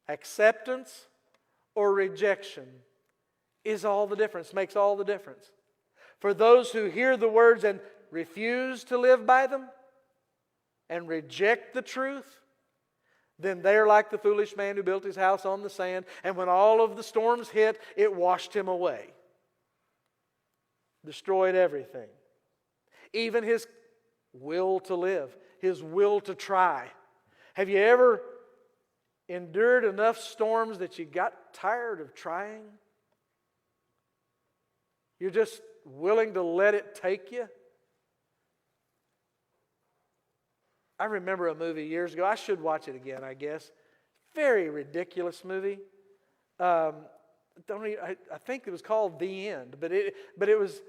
Acceptance or rejection is all the difference, makes all the difference. For those who hear the words and refuse to live by them and reject the truth, then they're like the foolish man who built his house on the sand, and when all of the storms hit, it washed him away. Destroyed everything. Even his will to live, his will to try. Have you ever endured enough storms that you got tired of trying? You're just willing to let it take you? I remember a movie years ago. I should watch it again, I guess. Very ridiculous movie. I think it was called The End, but it was.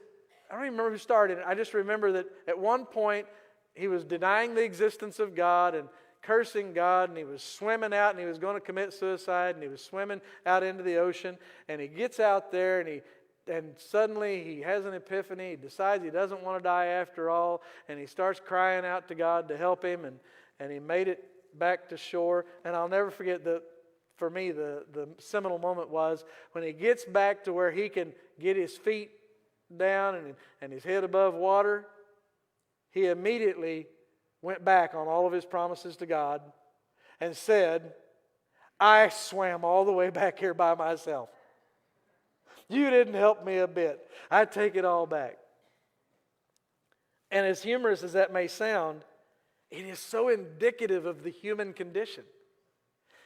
I don't even remember who started it. I just remember that at one point he was denying the existence of God and cursing God, and he was swimming out, and he was going to commit suicide, and he was swimming out into the ocean, and he gets out there, and suddenly he has an epiphany. He decides he doesn't want to die after all, and he starts crying out to God to help him, and he made it back to shore. And I'll never forget for me, the seminal moment was when he gets back to where he can get his feet down and his head above water. He immediately went back on all of his promises to God and said, I swam all the way back here by myself. You didn't help me a bit. I take it all back. And as humorous as that may sound, it is so indicative of the human condition.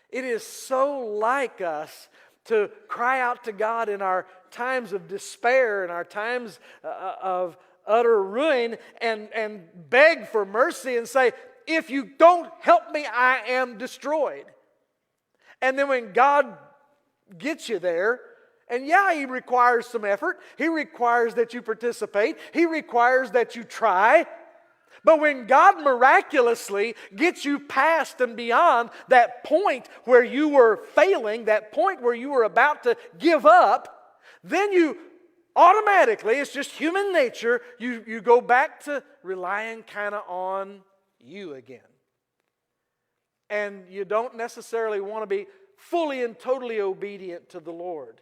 It is so like us to cry out to God in our times of despair, in our times of utter ruin, and beg for mercy and say, if you don't help me, I am destroyed. And then when God gets you there, and yeah, He requires some effort. He requires that you participate. He requires that you try. But when God miraculously gets you past and beyond that point where you were failing, that point where you were about to give up, then you automatically, it's just human nature, you go back to relying kind of on you again. And you don't necessarily want to be fully and totally obedient to the Lord.